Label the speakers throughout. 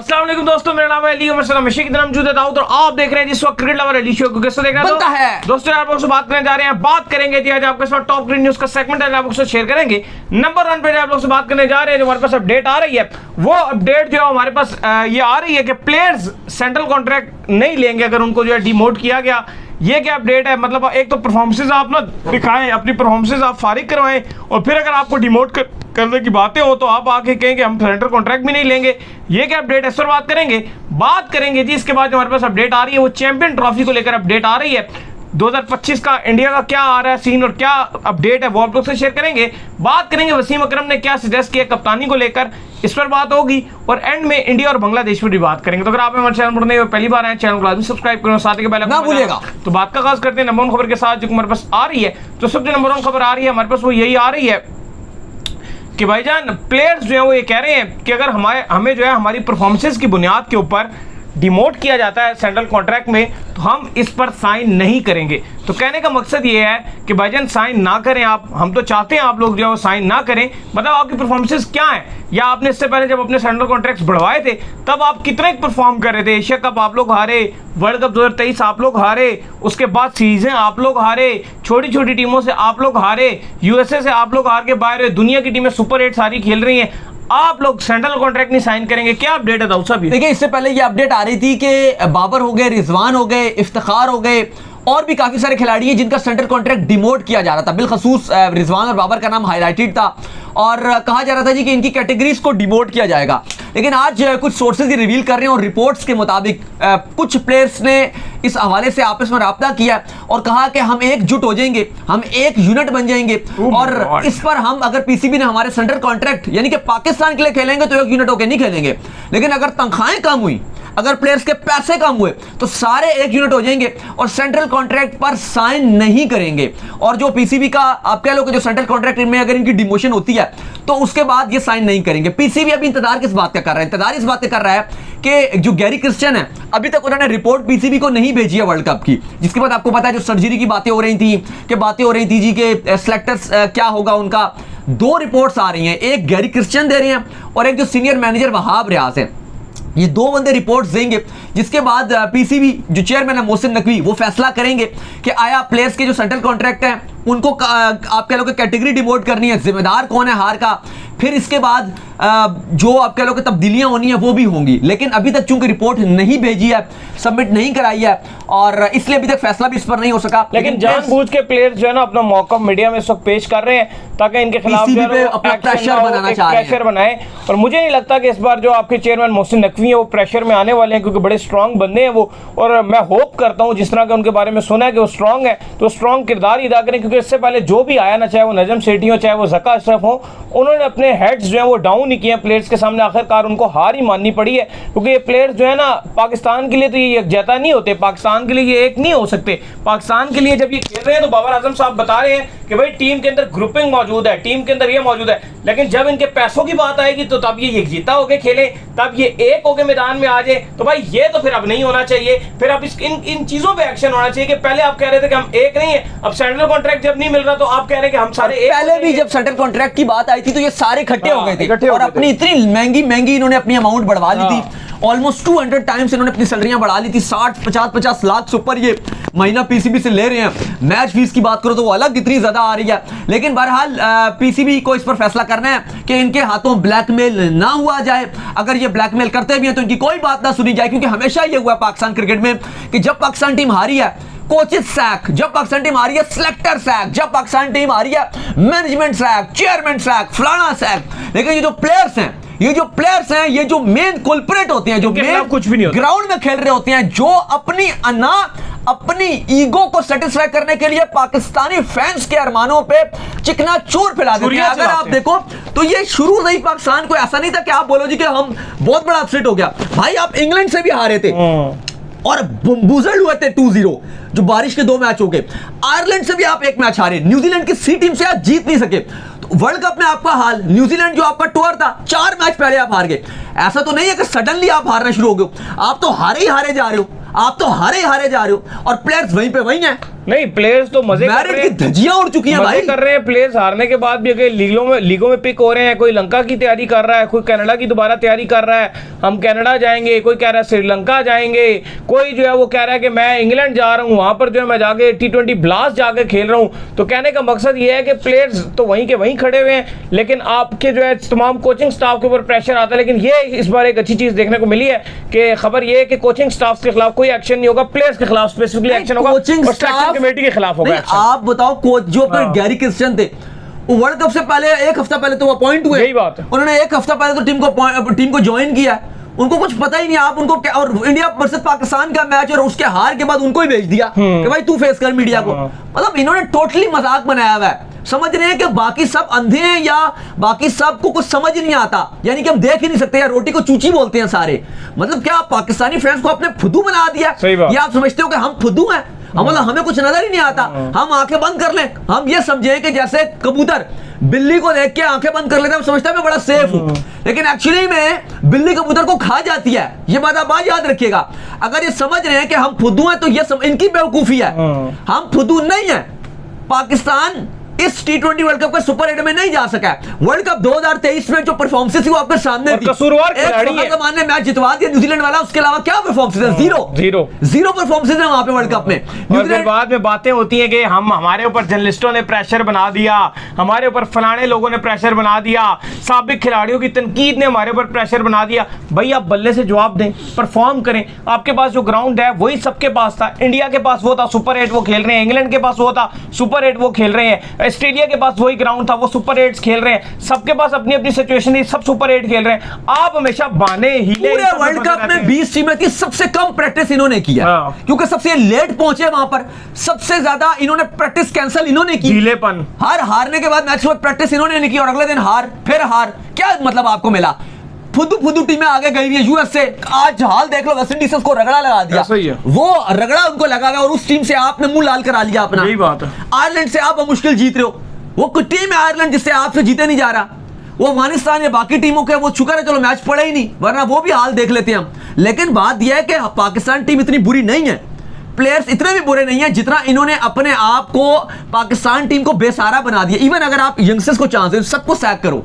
Speaker 1: अस्सलाम वालेकुम दोस्तों, मेरा नाम है अली उमर सलाम की तरह मौजूद है दाऊद और आप देख रहे हैं जिस वक्त क्रिकेट लवर अली शो को। कैसे देख रहे हैं दोस्तों, आप लोग से बात करने जा रहे हैं, बात करेंगे जी आज आपके साथ टॉप क्रिकेट न्यूज का सेगमेंट है, आप लोग से शेयर करेंगे। नंबर 1 पे आप लोग से बात करने जा रहे हैं, जो हमारे पास अपडेट आ रही है वो अपडेट जो है हमारे पास ये आ रही है कि प्लेयर्स सेंट्रल कॉन्ट्रैक्ट नहीं लेंगे अगर उनको जो है डिमोट किया गया। ये क्या अपडेट है, मतलब एक तो परफॉर्मेंसेज आप ना दिखाएं, अपनी परफॉर्मेंसेज आप फारिग करवाएं और फिर अगर आपको डिमोट करने की बातें हो तो आप आके कहें कि हम सेंट्रल कॉन्ट्रैक्ट भी नहीं लेंगे। ये क्या अपडेट है, इस पर बात करेंगे जी। इसके बाद जो हमारे पास अपडेट आ रही है वो चैंपियन ट्रॉफी को लेकर अपडेट आ रही है। 2025 का इंडिया का क्या आ रहा है सीन और क्या अपडेट है वो आप लोग से शेयर करेंगे। बात करेंगे वसीम अकरम ने क्या सजेस्ट किया कप्तानी को लेकर, इस पर बात होगी और एंड में इंडिया और बांग्लादेश पर भी बात करेंगे। तो अगर आप हमारे चैनल पर नए हो, पहली बार आए, चैनल को लाजमी सब्सक्राइब करो, साथ ही पहले ना भूलिएगा। तो बात का आगाज करते हैं नंबर 1 खबर के साथ जो हमारे पास आ रही है। तो सबसे नंबर 1 खबर आ रही है हमारे पास वो यही आ रही है कि भाईजान प्लेयर्स जो है वो ये कह रहे हैं कि अगर हमें जो है हमारी परफॉर्मेंसेस की बुनियाद के ऊपर डिमोट किया जाता है सेंट्रल कॉन्ट्रैक्ट में तो हम इस पर साइन नहीं करेंगे। तो कहने का मकसद ये है कि भाईजान साइन ना करें आप, हम तो चाहते हैं आप लोग जो है वो साइन ना करें। मतलब आपकी परफॉर्मेंसेस क्या है, या आपने इससे पहले जब अपने सेंट्रल कॉन्ट्रैक्ट्स बढ़वाए थे तब आप कितने परफॉर्म कर रहे थे। एशिया कप आप लोग हारे, वर्ल्ड कप 2023 आप लोग हारे, उसके बाद सीजन आप लोग हारे, छोटी छोटी टीमों से आप लोग हारे, यूएसए से आप लोग हार के बाहर हुए, दुनिया की टीमें सुपर 8 सारी खेल रही हैं, आप लोग सेंट्रल कॉन्ट्रैक्ट नहीं साइन करेंगे। क्या अपडेट है दाऊद साहब?
Speaker 2: देखिए, इससे पहले ये अपडेट आ रही थी कि बाबर हो गए, रिजवान हो गए, इफ्तिखार हो गए और भी काफी सारे खिलाड़ी हैं जिनका सेंट्रल कॉन्ट्रैक्ट डिमोट किया जा रहा था। बिलखसूस रिजवान और बाबर का नाम हाईलाइटेड था और कहा जा रहा था जी कि इनकी कैटेगरीज को डिमोट किया जाएगा। लेकिन आज कुछ सोर्सेज रिवील कर रहे हैं और रिपोर्ट्स के मुताबिक कुछ प्लेयर्स ने इस हवाले से आपस में राब्ता किया और कहा कि हम एकजुट हो जाएंगे, हम एक यूनिट बन जाएंगे और इस पर हम अगर पीसीबी ने हमारे सेंट्रल कॉन्ट्रैक्ट यानी कि पाकिस्तान के लिए खेलेंगे तो एक यूनिट होकर नहीं खेलेंगे, लेकिन अगर तनख्वाहें कम हुई, अगर प्लेयर्स के पैसे कम हुए तो सारे एक यूनिट हो जाएंगे और सेंट्रल कॉन्ट्रैक्ट पर साइन नहीं करेंगे। और जो पीसीबी का आप कह लो कि जो सेंट्रल कॉन्ट्रैक्ट में अगर इनकी डिमोशन होती है तो उसके बाद ये साइन नहीं करेंगे। पीसीबी अभी इंतजार किस बात का कर रहा है? इंतजार इस बात का कर रहा है कि जो गैरी क्रिश्चियन है अभी तक उन्होंने रिपोर्ट पीसीबी को नहीं भेजी है वर्ल्ड कप की, जिसके बाद आपको पता है जो सर्जरी की बातें हो रही थी जी कि सिलेक्टर्स क्या होगा उनका। 2 रिपोर्ट्स आ रही हैं, एक गैरी क्रिश्चियन दे रहे हैं और एक जो सीनियर मैनेजर वहाब रियाज है। ये 2 बंदे रिपोर्ट्स देंगे जिसके बाद पीसीबी जो चेयरमैन है मोहसिन नकवी वो फैसला करेंगे कि आया प्लेयर्स के जो सेंट्रल कॉन्ट्रैक्ट है उनको आप कह लो कि कैटेगरी डिमोट करनी है, जिम्मेदार कौन है हार का, फिर इसके बाद जो आप कह लो कि तब्दीलियां होनी है वो भी होंगी। लेकिन अभी तक चूंकि रिपोर्ट नहीं भेजी है, सबमिट नहीं कराई है और इसलिए अभी तक फैसला भी इस पर नहीं हो सका।
Speaker 1: लेकिन जानबूझ के प्लेयर्स जो है ना अपना मौका मीडिया में इस वक्त पेश कर रहे हैं ताकि इनके खिलाफ प्रेशर बनाए। और मुझे नहीं लगता कि इस बार जो आपके चेयरमैन मोहसिन नकवी है वो प्रेशर में आने वाले हैं, क्योंकि बड़े स्ट्रांग बंदे हैं वो। और मैं होप करता हूँ जिस तरह के उनके बारे में सुना है कि वो स्ट्रांग है तो स्ट्रांग किरदार अदा करें, क्योंकि इससे पहले जो भी आया ना, चाहे वो नजम सेठी हो चाहे वो ज़का अशरफ हो, उन्होंने अपने हेड्स जो है वो डाउन ही किए प्लेयर्स के सामने। आखिरकार उनको हार ही माननी पड़ी है, क्योंकि ये प्लेयर्स जो है ना पाकिस्तान के लिए तो ये यकजहता नहीं होते, पाकिस्तान के लिए ये एक नहीं हो सकते। पाकिस्तान के लिए जब ये खेल रहे हैं तो बाबर आजम साहब बता रहे हैं कि भाई टीम के अंदर ग्रुपिंग मौजूद है, टीम के अंदर ये मौजूद है, लेकिन जब इनके पैसों की बात आएगी तो तब ये यकजीता होकर खेले, तब ये एक होकर मैदान में आ जाए। तो भाई ये तो फिर अब नहीं होना चाहिए। फिर अब इन चीजों पे एक्शन होना चाहिए कि पहले आप कह रहे थे कि हम एक नहीं है, अब सेंट्रल कॉन्ट्रैक्ट जब नहीं मिल रहा तो आप कह रहे हैं कि हम सारे एक।
Speaker 2: पहले भी जब सेंट्रल कॉन्ट्रैक्ट की बात आई थी तो ये सारे इकट्ठे हो गए थे और अपनी इतनी महंगी इन्होंने अपनी अमाउंट बढ़वा ली थी। ऑलमोस्ट 200 टाइम्स इन्होंने अपनी सैलरियां बढ़ा ली थी, 60-50 लाख से ऊपर ये महीना पीसीबी से ले रहे हैं। मैच फीस की बात करो तो वो अलग इतनी ज्यादा आ रही है। लेकिन बहरहाल पीसीबी को इस पर फैसला करना है कि इनके हाथों ब्लैकमेल ना हुआ जाए। अगर ये ब्लैकमेल करते भी हैं तो इनकी कोई बात ना सुनी जाए, क्योंकि हमेशा ये हुआ पाकिस्तान क्रिकेट में कि जब पाकिस्तान टीम हारी है कोचेस सैक, जब पाकिस्तान टीम आ रही है सिलेक्टर सैक, जब पाकिस्तान टीम आ रही है मैनेजमेंट सैक, चेयरमैन सैक, फलाना सैक। लेकिन ये जो प्लेयर्स हैं ये जो मेन कुलप्रेट होते हैं, जो मेन
Speaker 1: कुछ भी नहीं
Speaker 2: ग्राउंड में खेल रहे होते हैं, जो अपनी ईगो को सेटिस्फाई करने के लिए पाकिस्तानी फैंस के अरमानों पे चिकना चूर फैला देते हैं। अगर आप देखो तो ये शुरू से ही पाकिस्तान को ऐसा नहीं था कि आप बोलो जी कि हम बहुत बड़ा अपसेट हो गया। भाई आप इंग्लैंड से भी हारे थे और बुजर्ड हुए थे 2-0, जो बारिश के 2 मैच हो गए। आयरलैंड से भी आप 1 मैच हारे, न्यूजीलैंड की सी टीम से आप जीत नहीं सके। तो वर्ल्ड कप में आपका हाल, न्यूजीलैंड जो आपका टूर था 4 मैच पहले आप हार गए। ऐसा तो नहीं है कि सडनली आप हारना शुरू हो गए, आप तो हारे ही हारे जा रहे हो और प्लेयर्स वहीं पे वहीं हैं।
Speaker 1: नहीं प्लेयर्स तो मजे कर रहे हैं,
Speaker 2: धजियां उड़ चुकी हैं भाई,
Speaker 1: कर रहे हैं प्लेयर्स हारने के बाद भी। अगर लीगों में पिक हो रहे हैं, कोई लंका की तैयारी कर रहा है, कोई कनाडा की दोबारा तैयारी कर रहा है, हम कनाडा जाएंगे, कोई कह रहा है श्रीलंका जाएंगे, कोई जो है वो कह रहा है कि मैं इंग्लैंड जा रहा हूँ, वहां पर जो है मैं जाके T20 ब्लास्ट जाके खेल रहा हूँ। तो कहने का मकसद ये है कि प्लेयर्स तो वहीं के वहीं खड़े हुए हैं, लेकिन आपके जो है तमाम कोचिंग स्टाफ के ऊपर प्रेशर आता है। लेकिन ये इस बार एक अच्छी चीज देखने को मिली है कि खबर ये है कि कोचिंग स्टाफ के खिलाफ कोई एक्शन नहीं होगा, प्लेयर्स के खिलाफ स्पेसिफिकली एक्शन होगा,
Speaker 2: कोचिंग
Speaker 1: स्टाफ कमेटी के खिलाफ होगा।
Speaker 2: आप बताओ, कोच जो गैरी क्रिस्टियन थे, वर्ल्ड कप से पहले एक हफ्ता पहले तो वो अपॉइंट हुए,
Speaker 1: यही बात है,
Speaker 2: उन्होंने एक हफ्ता पहले तो टीम को ज्वाइन किया, उनको कुछ पता ही नहीं। आप उनको और इंडिया वर्सेस पाकिस्तान का मैच और उसके हार के बाद उनको ही भेज दिया कि भाई तू फेस कर मीडिया को। मतलब इन्होंने टोटली मजाक बनाया हुआ है, समझ रहे हैं कि बाकी सब अंधे हैं या बाकी सबको कुछ समझ नहीं आता, यानी कि हम देख ही नहीं सकते, या रोटी को चूची बोलते हैं सारे। मतलब क्या पाकिस्तानी फ्रेंड्स को आपने फुद्दू बना दिया, या आप समझते हो कि हम फुद्दू हैं? मतलब हमें कुछ नजर ही नहीं आता, हम आंखें बंद कर लें, हम ये समझे कि जैसे कबूतर बिल्ली को देख के आंखें बंद कर लेते हैं, समझता है मैं बड़ा सेफ हूं, लेकिन एक्चुअली में बिल्ली कबूतर को खा जाती है। ये बात आप आज याद रखिएगा। अगर ये समझ रहे हैं कि हम फुद्दू हैं तो ये इनकी बेवकूफी है, हम फुद्दू नहीं है। पाकिस्तान इस T20 वर्ल्ड कप के सुपर 8 में नहीं जा सका है। वर्ल्ड कप 2023 में जो परफॉर्मेंस थी वो आपके सामने थी,
Speaker 1: कसूरवार खिलाड़ी है,
Speaker 2: ने मैच जितवा दिया न्यूजीलैंड वाला, उसके अलावा क्या परफॉर्मेंस है? जीरो परफॉर्मेंस है वहां पे वर्ल्ड कप में।
Speaker 1: और फिर बाद में बातें होती हैं कि हम हमारे ऊपर जर्नलिस्टों ने प्रेशर बना दिया, हमारे ऊपर फलाने लोगों ने प्रेशर बना दिया, साबिक खिलाड़ियों की तनकीद ने हमारे ऊपर प्रेशर बना दिया। भाई आप बल्ले से जवाब दें, परफॉर्म करें। आपके पास जो ग्राउंड है वही सबके पास था, इंडिया के पास वो था, सुपर 8 वो खेल रहे हैं, इंग्लैंड के पास वो था, सुपर 8 वो खेल रहे हैं, ऑस्ट्रेलिया के पास वही ग्राउंड था, वो सुपर 8 खेल रहे हैं, सबके पास अपनी अपनी सिचुएशन थी, सब सुपर 8 खेल रहे हैं। आप हमेशा बाने हिले,
Speaker 2: पूरे वर्ल्ड कप में 20 टीमें थी, सबसे कम प्रैक्टिस इन्होंने किया, क्योंकि सबसे लेट पहुंचे वहां पर, सबसे ज्यादा इन्होंने प्रैक्टिस कैंसिल इन्होंने की,
Speaker 1: ढीलेपन,
Speaker 2: हारने के बाद मैच में प्रैक्टिस इन्होंने नहीं की और अगले दिन हार, फिर हार। क्या मतलब आपको मिला? फुद्दू टीमें आगे गई है यूएस से, आज हाल देख लो, वेस्ट इंडीज को रगड़ा लगा दिया, वो रगड़ा उनको लगा गया और उस टीम से आपने मुंह लाल करा लिया अपना।
Speaker 1: यही बात है।
Speaker 2: आयरलैंड से आप मुश्किल जीत रहे हो, वो टीम है आयरलैंड जिससे आपसे जीते नहीं जा रहा, वो अफगानिस्तान या बाकी टीमों के वो शुक्र है चलो मैच पड़े ही नहीं, वरना वो भी हाल देख लेते हैं हम। लेकिन बात यह है कि पाकिस्तान टीम इतनी बुरी नहीं है, प्लेयर्स इतने भी बुरे नहीं है जितना इन्होंने अपने आप को पाकिस्तान टीम को बेसहारा बना दिया। इवन अगर आप यंगस्टर्स को चांस दो, सबको सैक करो,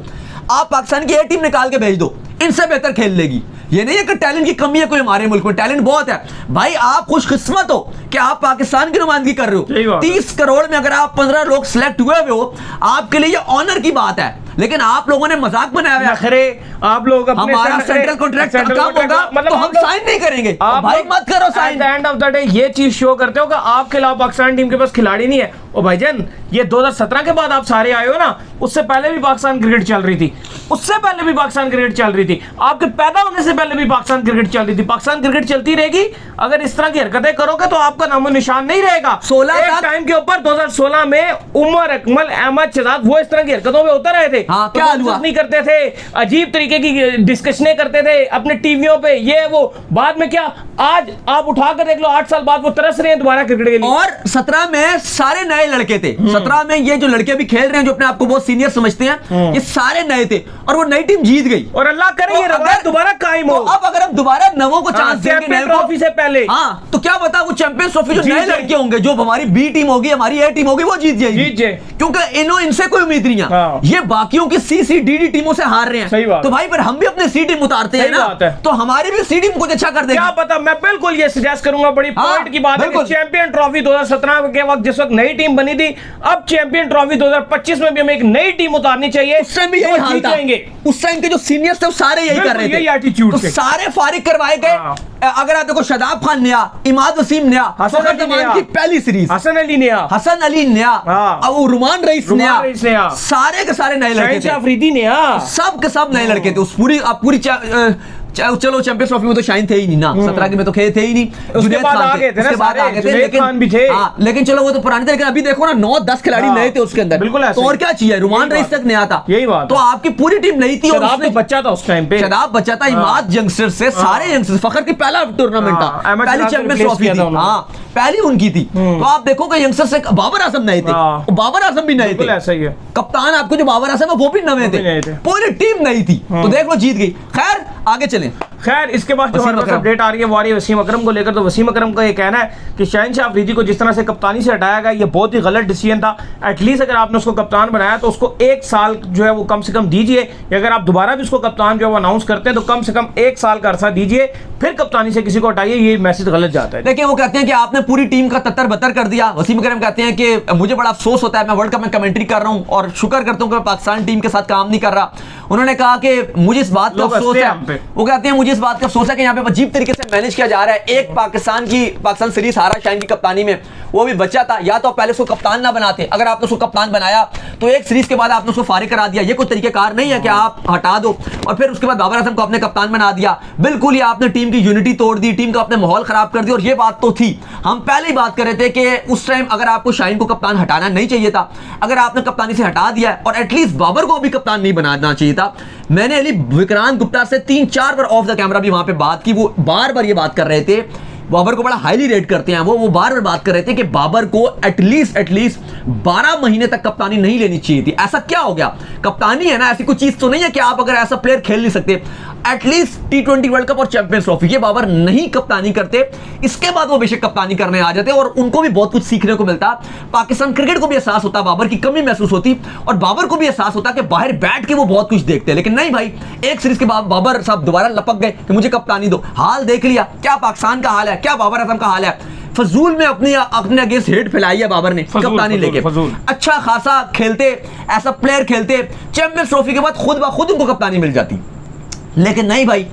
Speaker 2: आप पाकिस्तान की ए टीम निकाल के भेज दो, इनसे बेहतर खेल लेगी। ये नहीं है कि टैलेंट की कमी है कोई, हमारे मुल्क में टैलेंट बहुत है भाई। आप खुशकिस्मत हो कि आप पाकिस्तान की नुमाइंदगी कर रहे हो। 30 करोड़ में अगर आप 15 लोग सिलेक्ट हुए हो, आपके लिए ये ऑनर की बात है। लेकिन आप लोगों ने मजाक बनाया हुआ है,
Speaker 1: आप लोग
Speaker 2: हमारा सेंट्रल कॉन्ट्रैक्ट कम होगा मतलब तो हम साइन नहीं करेंगे।
Speaker 1: आप
Speaker 2: भाई मत करो sign.
Speaker 1: At the end of the day ये चीज शो करते हो कि आप खिलाफ पाकिस्तान टीम के पास खिलाड़ी नहीं है। ओ भाईजान, ये 2017 के बाद आप सारे आए हो ना, उससे पहले भी पाकिस्तान क्रिकेट चल रही थी, उससे पहले भी पाकिस्तान क्रिकेट चल रही थी, आपके पैदा होने से पहले भी पाकिस्तान क्रिकेट चल रही थी। पाकिस्तान क्रिकेट चलती रहेगी। अगर इस तरह की हरकतें करोगे तो आपका नामो निशान नहीं रहेगा।
Speaker 2: 16
Speaker 1: टाइम के ऊपर 2016 में उमर अकमल, अहमद शहजाद वो इस तरह की हरकतों में उतर रहे थे।
Speaker 2: हाँ, क्या हुआ?
Speaker 1: नहीं करते थे, अजीब तरीके की डिस्कशनें करते थे अपने टीवियों पे, ये वो। बाद में क्या, आज आप उठाकर देख लो, 8 साल बाद वो तरस रहे हैं दोबारा क्रिकेट के लिए।
Speaker 2: और 17 में सारे नए लड़के थे। 17 में ये जो लड़के भी खेल रहे हैं, जो अपने आप को बहुत सीनियर समझते हैं, ये सारे नए थे और वो नई टीम जीत गई।
Speaker 1: और अल्लाह करे ये रवायत दोबारा कायम हो।
Speaker 2: अब अगर हम दोबारा नवों को चांस देंगे
Speaker 1: ट्रॉफी से पहले,
Speaker 2: हाँ, तो क्या पता वो चैंपियंस ट्रॉफी जो नए लड़के होंगे, जो हमारी बी टीम होगी, हमारी ए टीम होगी, वो जीत जाएगी। क्योंकि इनसे कोई उम्मीद नहीं है। ये बाकियों की सी डी टीमों से हार रहे हैं।
Speaker 1: सही बात।
Speaker 2: तो भाई पर हम भी अपने सी टीम उतारते हैं ना, तो हमारी भी सी टीम कुछ अच्छा कर देगी।
Speaker 1: क्या पता, मैं बिल्कुल ये सजेस्ट करूंगा, बड़ी पॉइंट की बात है कि चैंपियन ट्रॉफी 2017 के वक्त जिस वक्त नई टीम बनी थी, अब चैंपियन ट्रॉफी 2025 में भी हमें एक नई टीम उतारनी चाहिए।
Speaker 2: उस टाइम भी यही हाल था। उस टाइम के जो सीनियर्स थे वो सारे यही कर रहे थे,
Speaker 1: यही एटीट्यूड थे।
Speaker 2: सारे फारिग करवाए गए। अगर आप देखो, शादाब खान नया, इमाद वसीम नया,
Speaker 1: हसन अली
Speaker 2: की पहली सीरीज,
Speaker 1: हसन अली नया,
Speaker 2: अब रुमान रईस नया, सारे के सारे नए लड़के थे,
Speaker 1: अफरीदी नया,
Speaker 2: सब के सब नए लड़के थे। उस पूरी चलो चैंपियंस ट्रॉफी में तो शाइन थे ही नहीं ना, 17 के में तो खेल थे ही नहीं।
Speaker 1: उसके बाद आगे थे,
Speaker 2: लेकिन चलो वो तो पुराने थे। लेकिन अभी देखो ना, 9-10 खिलाड़ी नए थे उसके अंदर।
Speaker 1: बिल्कुल,
Speaker 2: तो और क्या चाहिए? रुमान रईस तक नया था,
Speaker 1: यही बात।
Speaker 2: तो आपकी पूरी टीम नई थी और
Speaker 1: उसमें बच्चा था उस टाइम पे,
Speaker 2: शदाब बच्चा था, इमाद यंगस्टर से, सारे यंगस्टर्स। फखर की पहला टूर्नामेंट था, पहली चैंपियंस ट्रॉफी थी, हाँ पहली उनकी थी। तो आप देखो कि यंगस्टर से बाबर आजम नए थे, बाबर आजम भी नए थे,
Speaker 1: ऐसा ही है।
Speaker 2: कप्तान आपको जो बाबर आजम है वो भी नए थे, पूरी टीम नई थी। तो देख लो, जीत गई। खैर आगे चले। लें।
Speaker 1: खैर इसके बाद जो हमारे पास अपडेट आ रही है वो आ रही है वसीम अकरम को लेकर। तो वसीम अकरम का ये कहना है कि शहनशाह अफरीदी को जिस तरह से कप्तानी से हटाया गया ये बहुत ही गलत डिसीजन था। एटलीस्ट अगर आपने उसको कप्तान बनाया तो उसको 1 साल जो है वो कम से कम दीजिए, अगर आप दोबारा भी उसको कप्तान जो है वो अनाउंस करते हैं तो कम से कम 1 साल का अरसा दीजिए, फिर कप्तानी से किसी को हटाइए। ये मैसेज गलत जाता है।
Speaker 2: देखिए वो कहते हैं कि आपने पूरी टीम का तत्तर बतर कर दिया। वसीम अकरम कहते हैं कि मुझे बड़ा अफसोस होता है, मैं वर्ल्ड कप में कमेंट्री कर रहा हूं और शुक्र करता हूं कि मैं पाकिस्तान टीम के साथ काम नहीं कर रहा। उन्होंने कहा कि मुझे इस बात का अफसोस है, वो कहते हैं मुझे इस बात का अफसोस है कि यहाँ पे अजीब तरीके से मैनेज किया जा रहा है। एक पाकिस्तान सीरीज हारा शाहीन की कप्तानी में, वो भी बच्चा था, या तो पहले उसको कप्तान ना बनाते, अगर आपने उसको कप्तान बनाया तो एक सीरीज के बाद आपने उसको फारिग करा दिया। ये कोई तरीकेकार नहीं है कि आप हटा दो और फिर उसके बाद बाबर आजम को आपने कप्तान बना दिया। बिल्कुल ही आपने टीम की यूनिटी तोड़ दी, टीम का अपने माहौल खराब कर दिया। और ये बात तो थी, हम पहले ही बात कर रहे थे कि उस टाइम अगर आपको शाहीन को कप्तान हटाना नहीं चाहिए था, अगर आपने कप्तानी से हटा दिया और एटलीस्ट बाबर को भी कप्तान नहीं बनाना चाहिए था। मैंने अली विक्रांत गुप्ता से 3-4 बार ऑफ द कैमरा भी वहां पे बात की, वो बार बार ये बात कर रहे थे, बाबर को बड़ा हाईली रेट करते हैं वो बार बार बात कर रहे थे कि बाबर को एटलीस्ट 12 महीने तक कप्तानी नहीं लेनी चाहिए थी। ऐसा क्या हो गया? कप्तानी है ना, ऐसी कोई चीज तो नहीं है कि आप अगर ऐसा प्लेयर खेल नहीं सकते। एटलीस्ट T20 वर्ल्ड कप और चैंपियंस ट्रॉफी ये बाबर नहीं कप्तानी करते, इसके बाद वो बेशक कप्तानी करने आ जाते और उनको भी बहुत कुछ सीखने को मिलता। पाकिस्तान क्रिकेट को भी एहसास होता, बाबर की कमी महसूस होती और बाबर को भी एहसास होता कि बाहर बैठ के वो बहुत कुछ देखते। लेकिन नहीं भाई, एक सीरीज के बाद बाबर साहब दोबारा लपक गए कि मुझे कप्तानी दो। हाल देख लिया, क्या पाकिस्तान का हाल है, क्या बाबर आजम का हाल है। फजूल में अपने अगेंस्ट हेट फैलाई है बाबर ने कप्तानी लेके। अच्छा खासा खेलते, ऐसा प्लेयर खेलते, चैंपियंस ट्रॉफी के बाद खुद ब खुद उनको कप्तानी मिल जाती। लेकिन नहीं भाई,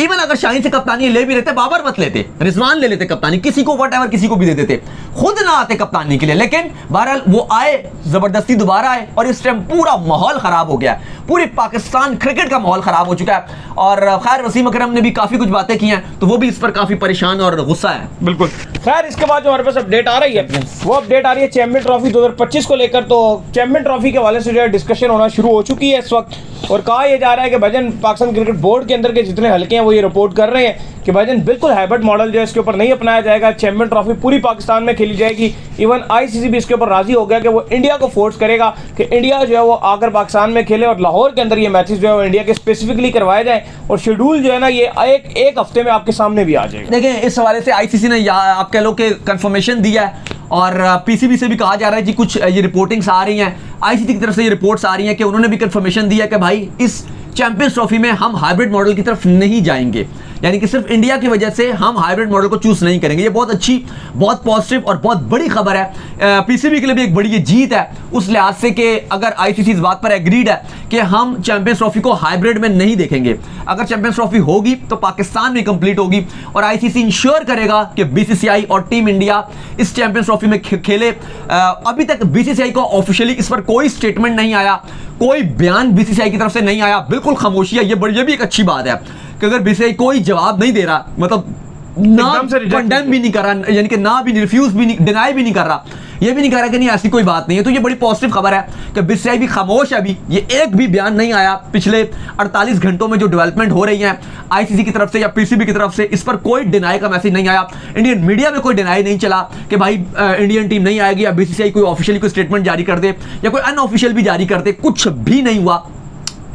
Speaker 2: इवन अगर शाहीन से कप्तानी ले भी लेते, बाबर मत लेते, रिजवान ले लेते कप्तानी, किसी को व्हाटएवर किसी को भी दे देते, खुद ना आते कप्तानी के लिए। लेकिन बहरहाल वो आए, जबरदस्ती दोबारा आए और इस टाइम पूरा माहौल खराब हो गया है, पूरी पाकिस्तान क्रिकेट का माहौल खराब हो चुका है। और खैर वसीम अकरम ने भी काफी कुछ बातें की हैं, तो वो भी इस पर काफी परेशान और गुस्सा है।
Speaker 1: बिल्कुल। खैर इसके बाद जो हमारे पास अपडेट आ रही है वो अपडेट आ रही है चैंपियन ट्रॉफी 2025 को लेकर। तो चैंपियन ट्रॉफी के हवाले से जो है डिस्कशन होना शुरू हो चुकी है इस वक्त, और कहा यह जा रहा है कि भाईजान पाकिस्तान क्रिकेट बोर्ड के अंदर के जितने हल्के हैं वो ये रिपोर्ट कर रहे हैं कि भाईजान बिल्कुल हाइब्रिड मॉडल जो है इसके ऊपर नहीं अपनाया जाएगा। चैंपियन ट्रॉफी पूरी पाकिस्तान में खेली जाएगी। इवन ICC भी इसके ऊपर राजी हो गया कि वो इंडिया को फोर्स करेगा कि इंडिया जो है वो आकर पाकिस्तान में खेले और लाहौर के अंदर ये मैचेस जो है वो इंडिया के स्पेसिफिकली करवाए जाए। और शेड्यूल जो है ना ये एक हफ्ते में आपके सामने भी आ जाएगा।
Speaker 2: देखिए इस हवाले से ICC ने आप कह लो कि कंफर्मेशन दिया है और PCB से भी कहा जा रहा है कि कुछ ये रिपोर्टिंग्स आ रही हैं, ICC की तरफ से ये रिपोर्ट्स आ रही हैं कि उन्होंने भी कंफर्मेशन दिया कि भाई इस चैंपियंस ट्रॉफी में हम हाइब्रिड मॉडल की तरफ नहीं जाएंगे, यानी कि सिर्फ इंडिया की वजह से हम हाइब्रिड मॉडल को चूज नहीं करेंगे। ये बहुत अच्छी, बहुत पॉजिटिव और बहुत बड़ी खबर है। PCB के लिए भी एक बड़ी ये जीत है उस लिहाज से कि अगर ICC इस बात पर एग्रीड है कि हम चैंपियंस ट्रॉफी को हाइब्रिड में नहीं देखेंगे। अगर चैंपियंस ट्रॉफी होगी तो पाकिस्तान में कंप्लीट होगी और ICC इंश्योर करेगा कि BCCI और टीम इंडिया इस चैंपियंस ट्रॉफी में खेले। अभी तक BCCI को ऑफिशियली इस पर कोई स्टेटमेंट नहीं आया, कोई बयान BCCI की तरफ से नहीं आया, बिल्कुल खामोशी है। ये भी एक अच्छी बात है कि अगर BCCI कोई जवाब नहीं दे रहा, मतलब ना कंडेम भी नहीं कर रहा, यानी कि ना भी रिफ्यूज भी नहीं, डिनाई भी नहीं कर रहा, ये भी नहीं कह रहा कि नहीं ऐसी कोई बात नहीं है, तो ये बड़ी पॉजिटिव खबर है कि BCCI भी खामोश है। अभी ये एक भी बयान नहीं आया पिछले 48 घंटों में जो डेवलपमेंट हो रही है ICC की तरफ से या PCB की तरफ से, इस पर कोई डिनाई का मैसेज नहीं आया। इंडियन मीडिया में कोई डिनाई नहीं चला कि भाई इंडियन टीम नहीं आएगी या BCCI कोई ऑफिशियली कोई स्टेटमेंट जारी कर दे या कोई अनऑफिशियल भी जारी कर दे, कुछ भी नहीं हुआ।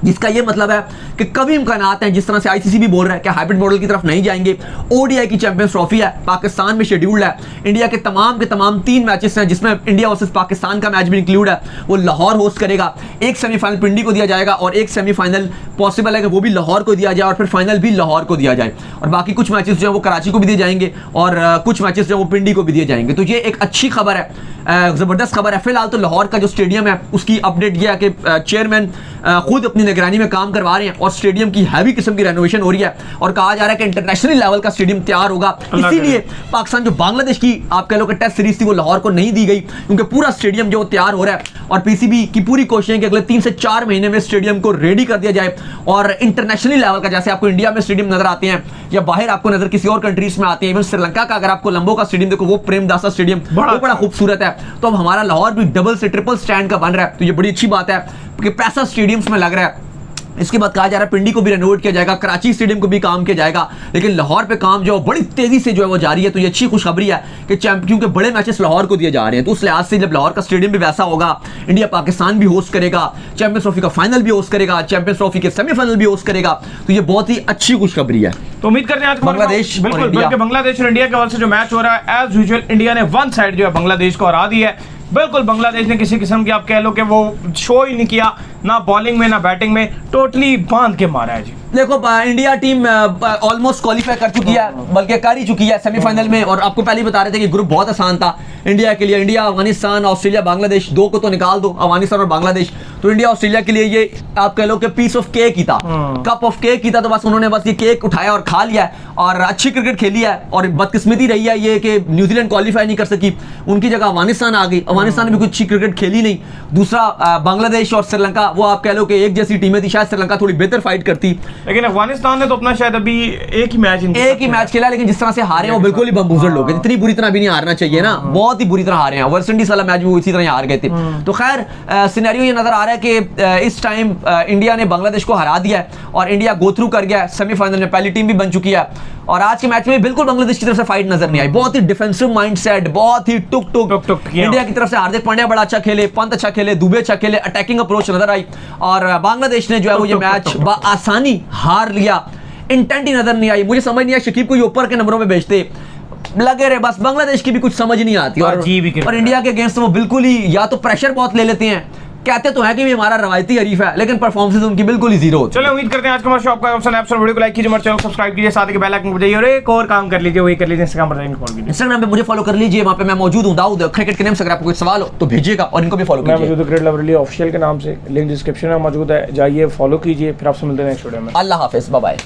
Speaker 2: जिसका ये मतलब है कि कभी इम्कानात हैं, जिस तरह से ICC भी बोल रहा है कि हाइब्रिड मॉडल की तरफ नहीं जाएंगे। ODI की चैंपियंस ट्रॉफी है, पाकिस्तान में शेड्यूल्ड है, इंडिया के तमाम 3 मैचेस हैं जिसमें इंडिया वर्सेस पाकिस्तान का मैच भी इंक्लूड है, वो लाहौर होस्ट करेगा। एक सेमीफाइनल पिंडी को दिया जाएगा और एक सेमीफाइनल पॉसिबल है कि वो भी लाहौर को दिया जाए और फिर फाइनल भी लाहौर को दिया जाए, और बाकी कुछ मैचेस जो है वो कराची को भी दिए जाएंगे और कुछ मैचेस जो है वो पिंडी को भी दिए जाएंगे। तो ये एक अच्छी खबर है, ज़बरदस्त खबर है। फिलहाल तो लाहौर का जो स्टेडियम है उसकी अपडेट यह है कि चेयरमैन खुद अपनी निगरानी में काम करवा रहे हैं और स्टेडियम की हैवी किस्म की रेनोवेशन हो रही है और कहा जा रहा है कि इंटरनेशनल लेवल का स्टेडियम तैयार होगा। इसीलिए पाकिस्तान जो बांग्लादेश की आप कह लो कि टेस्ट सीरीज थी वो लाहौर को नहीं दी गई, क्योंकि पूरा स्टेडियम जो तैयार हो रहा है और PCB की पूरी कोशिश है कि अगले 3 से 4 महीने में स्टेडियम को रेडी कर दिया जाए और इंटरनेशनल लेवल का, जैसे आपको इंडिया में स्टेडियम नजर आते हैं या बाहर आपको नजर किसी और कंट्रीज में आते हैं, इवन श्रीलंका का अगर आपको लंबो का स्टेडियम देखो, वो प्रेमदासा स्टेडियम वो बड़ा खूबसूरत है। तो अब हमारा लाहौर भी डबल से ट्रिपल स्टैंड का बन रहा है, तो ये बड़ी अच्छी बात है कि पैसा स्टेडियम्स में लग रहा है। इसके बाद कहा जा रहा है पिंडी को भी रेनोवेट किया जाएगा, कराची स्टेडियम को भी काम किया जाएगा, लेकिन लाहौर पे काम जो बड़ी तेजी से जो है वो जारी है। तो ये अच्छी खुशखबरी है कि क्योंकि बड़े मैचेस लाहौर को दिए जा रहे हैं, तो उस लिहाज से जब लाहौर का स्टेडियम भी वैसा होगा, इंडिया पाकिस्तान भी होस्ट करेगा, चैंपियंस ट्रॉफी का फाइनल भी होस्ट करेगा, चैंपियंस ट्रॉफी के सेमीफाइनल भी होस्ट करेगा, तो ये बहुत ही अच्छी खुशखबरी है।
Speaker 1: तो उम्मीद करते हैं आज
Speaker 2: बांग्लादेश
Speaker 1: बिल्कुल बांग्लादेश और इंडिया के हवाले से जो मैच हो रहा है, एज यूजुअल इंडिया ने वन साइड जो है बांग्लादेश को हरा दिया है। बिल्कुल बांग्लादेश ने किसी किस्म की आप कह लो कि वो शो ही नहीं किया, ना बॉलिंग में ना बैटिंग में, टोटली बांध के मारा है जी।
Speaker 2: देखो इंडिया टीम ऑलमोस्ट क्वालिफाई कर चुकी है, बल्कि कर ही चुकी है सेमीफाइनल में। और आपको पहले ही बता रहे थे कि ग्रुप बहुत आसान था इंडिया के लिए। इंडिया, अफगानिस्तान, ऑस्ट्रेलिया, बांग्लादेश, दो को तो निकाल दो, अफगानिस्तान और बांग्लादेश। तो इंडिया ऑस्ट्रेलिया के लिए ये आप कह लो कि पीस ऑफ केक ही था, कप ऑफ केक ही था। तो बस उन्होंने बस ये केक उठाया और खा लिया है और अच्छी क्रिकेट खेली है। और बदकिस्मती रही है ये कि न्यूजीलैंड क्वालिफाई नहीं कर सकी, उनकी जगह अफगानिस्तान आ गई। अफगानिस्तान ने भी कुछ अच्छी क्रिकेट खेली नहीं। दूसरा बांग्लादेश और श्रीलंका, वो आप कह लो कि एक जैसी टीमें थी, शायद श्रीलंका थोड़ी बेहतर फाइट करती,
Speaker 1: लेकिन अफगानिस्तान ने तो अपना शायद अभी एक ही मैच
Speaker 2: खेला, लेकिन जिस तरह से हारे हैं वो बिल्कुल ही बमबूजड़ लोग हैं। इतनी बुरी तरह भी नहीं हारना चाहिए ना, बहुत ही बुरी तरह हारे हैं। वेस्ट इंडीज वाला मैच भी वो इसी तरह हार गए थे। तो खैर सिनेरियो ये नजर आ रहा है कि इस टाइम इंडिया ने बांग्लादेश को हरा दिया है और इंडिया गो थ्रू कर गया है सेमीफाइनल में, पहली टीम भी बन चुकी है। और आज के मैच में बिल्कुल बांग्लादेश की तरफ से फाइट नजर नहीं आई, बहुत ही डिफेंसिव माइंडसेट, बहुत ही टुक इंडिया की तरफ से। हार्दिक पांड्या बड़ा अच्छा खेले, पंत अच्छा खेले, दुबे अच्छा खेले, अटैकिंग अप्रोच नजर आई। और बांग्लादेश ने जो है वो ये मैच आसानी हार लिया, इंटेंट ही नजर नहीं आई। मुझे समझ नहीं आया शकीब को ये ऊपर के नंबरों में भेजते, लगे रहे बस। बांग्लादेश की भी कुछ समझ नहीं आती और इंडिया के अगेंस्ट वो बिल्कुल ही या तो प्रेशर बहुत ले लेते हैं, कहते तो है कि भी हमारा रवायती हरीफ है, लेकिन परफॉर्मेंस उनकी बिल्कुल ही जीरो होती है।
Speaker 1: चलो उम्मीद करते हैं आज का हमारा शो आपका ऑप्शन एप्स और वीडियो को लाइक कीजिए, हमारे चैनल को सब्सक्राइब कीजिए, साथ ही बेल आइकन को बजाइए और एक और काम कर लीजिए, वही कर लीजिए, इंस्टाग्राम पर फॉलो कीजिए।
Speaker 2: इंस्टाग्राम पे मुझे फॉलो कर लीजिए, वहां पे मैं मौजूद हूं, दाऊद क्रिकेट के नेम से। अगर आपको कोई सवाल हो तो भेजिएगा और इनको भी फॉलो कीजिए।
Speaker 1: मैं मौजूद क्रिकेट लवर अली ऑफिशियल के नाम से, लिंक डिस्क्रिप्शन में मौजूद है, जाइए फॉलो कीजिए। फिर आपसे मिलते हैं नेक्स्ट वीडियो में।
Speaker 2: अल्लाह हाफिज, बाय बाय।